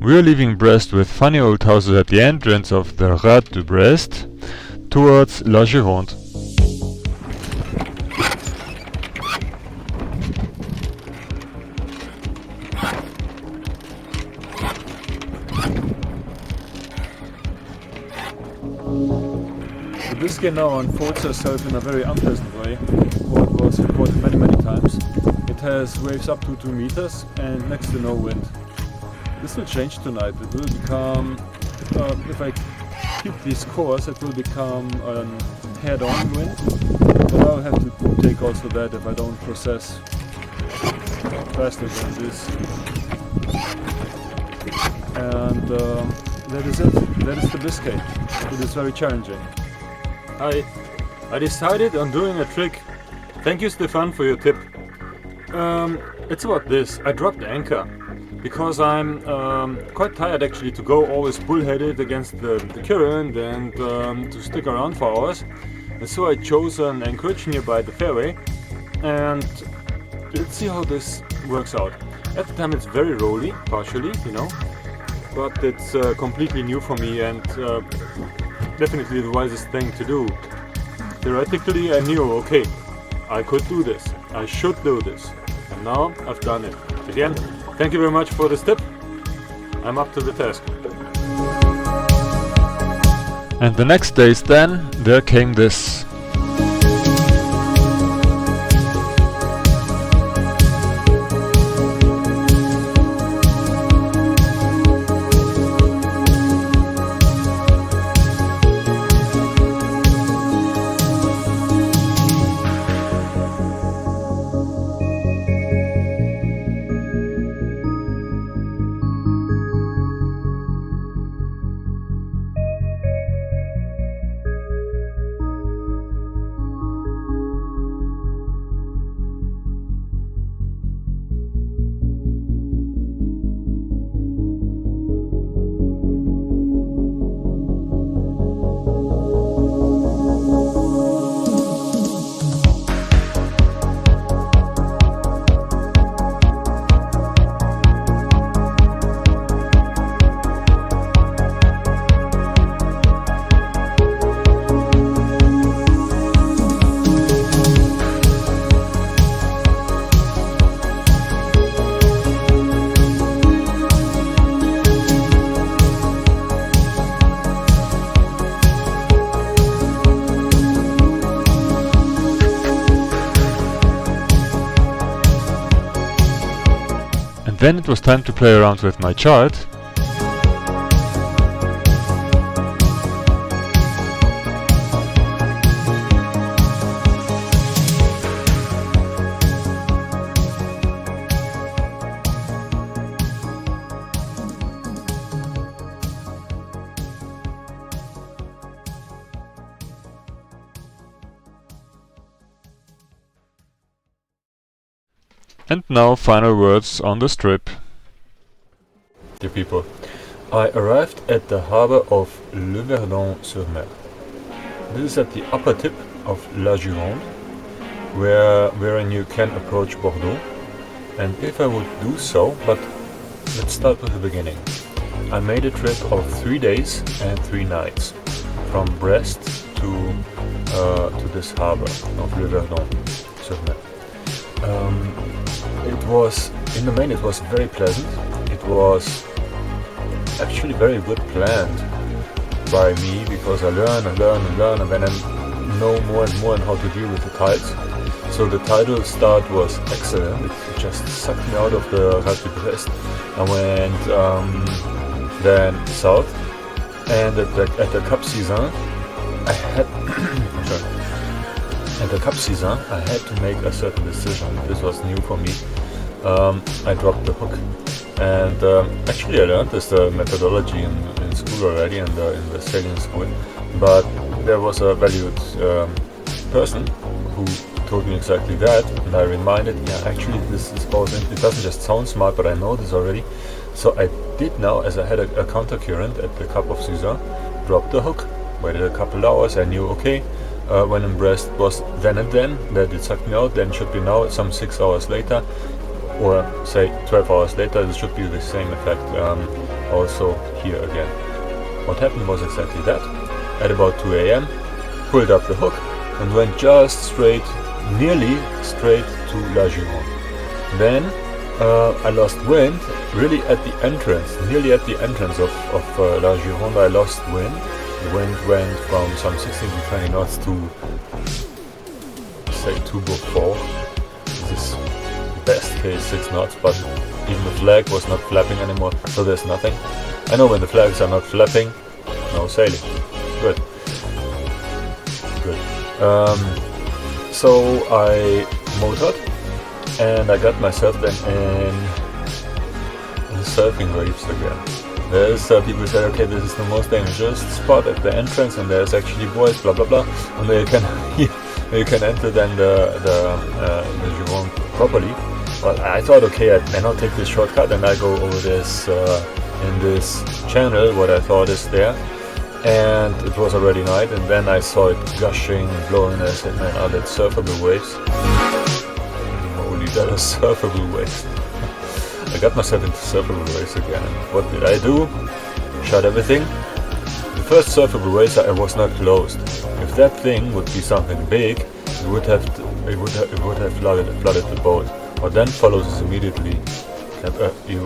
We're leaving Brest with funny old houses at the entrance of the Rade de Brest towards La Gironde. The Biscay now unfolds herself in a very unpleasant way, what was reported many times. It has waves up to 2 meters and next to no wind. This will change tonight. It will become, if I keep this course, it will become a head-on wind. But I'll have to take also that if I don't process faster than this. And that is it. That is the Biscay. It is very challenging. I decided on doing a trick. Thank you, Stefan, for your tip. It's about this. I dropped the anchor because I'm quite tired actually to go always bullheaded against the current and to stick around for hours. And so I chose an anchorage nearby the fairway, and let's see how this works out. At the time it's very rolly, partially, you know, but it's completely new for me and definitely the wisest thing to do. Theoretically I knew, okay, I could do this, I should do this, and now I've done it. Again, thank you very much for this tip. I'm up to the task. And the next days then, there came this. Then it was time to play around with my chart. And now final words on the strip. Dear people, I arrived at the harbor of Verdon Sur Mer. This is at the upper tip of La Gironde, wherein you can approach Bordeaux. And if I would do so, but let's start with the beginning. I made a trip of 3 days and 3 nights from Brest to this harbor of Verdon Sur Mer. It was, in the main, it was very pleasant. It was actually very good planned by me because I learn and then I know more and more on how to deal with the tides. So the tidal start was excellent. It just sucked me out of the Rade de Brest. I went then south, and at the Cap Season I had At the Cap Season, I had to make a certain decision. This was new for me. I dropped the hook, and actually I learned this methodology in school already, in the sailing school. But there was a valued person who told me exactly that, and I reminded, yeah, actually this is important. It doesn't just sound smart, but I know this already. So I did now, as I had a counter current at the Cap of Season, drop the hook. Waited a couple hours. I knew, okay. When in Brest was then and then that it sucked me out, then should be now some 6 hours later, or say 12 hours later, it should be the same effect. also here again. What happened was exactly that. At about 2 AM, pulled up the hook and went just straight, nearly straight to La Gironde. Then I lost wind, really at the entrance, nearly at the entrance of La Gironde. I lost wind. The wind went from some 16 to 20 knots to, say, 2 Beaufort. This is best case 6 knots, but even the flag was not flapping anymore, so there's nothing. I know when the flags are not flapping, no sailing. Good. Good. So I motored, and I got myself then in surfing reefs again. There's people say, okay, this is the most dangerous spot at the entrance, and there's actually buoys, blah blah blah, and there you can enter then the Gironde properly. But I thought, okay, I now take this shortcut and I go over this in this channel, what I thought is there. And it was already night, and then I saw it gushing, blowing, and I said, man, are that surfable waves? Holy, that are surfable waves. I got myself into surfable waves again, and what did I do? Shut everything. The first surfable waves was not closed. If that thing would be something big, it would have flooded the boat. What then follows is immediately you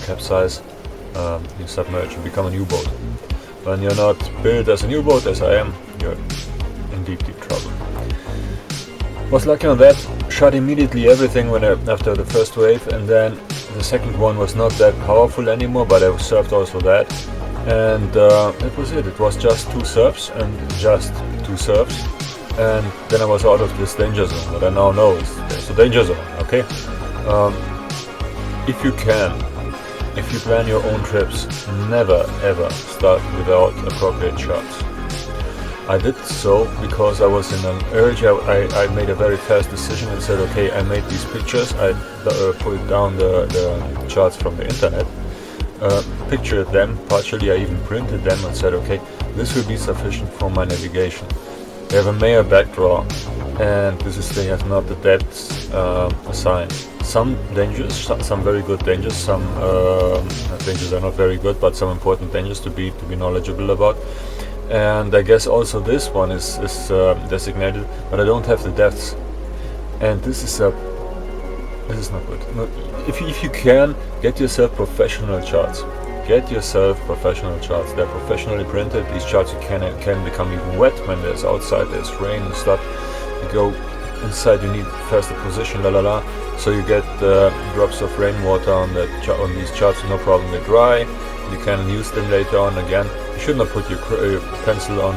capsize, you submerge and become a new boat. When you're not built as a new boat, as I am, you're in deep trouble. Was lucky on that, shot immediately everything after the first wave, and then the second one was not that powerful anymore, but I surfed also that. And that was it. It was just 2 surfs and just 2 surfs. And then I was out of this danger zone. What I now know is there's a danger zone, okay? If you plan your own trips, never ever start without appropriate shots. I did so because I was in an urge. I made a very fast decision and said, okay, I made these pictures. I pulled down the charts from the internet, pictured them, partially I even printed them and said, okay, this will be sufficient for my navigation. They have a Mayer backdraw, and they have not the depths assigned. Some dangers, some very good dangers, some dangers are not very good, but some important dangers to be knowledgeable about. And I guess also this one is designated, but I don't have the depths. And this is not good. No, if you can, get yourself professional charts. Get yourself professional charts. They're professionally printed. These charts can become even wet when there's rain and stuff. You go inside, you need faster position, so you get drops of rainwater on these charts, no problem. They dry. You can use them later on again. You should not put your pencil on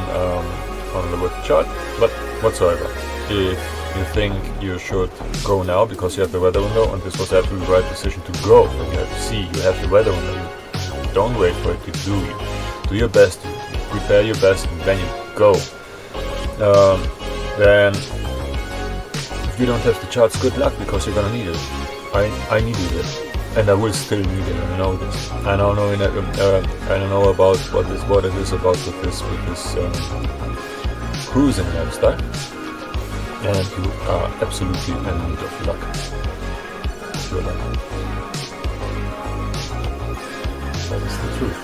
the chart, but whatsoever. If you think you should go now because you have the weather window, and this was absolutely the right decision to go, when you have to see, you have the weather window. Don't wait for it to do you. Do your best, prepare your best, and then you go. Then, if you don't have the charts, good luck, because you're gonna need it. I needed it, and I will still need it. I know this. I now know. I don't know about what it is about with this cruising lifestyle, and you are absolutely in need of luck. Good luck. That is the truth.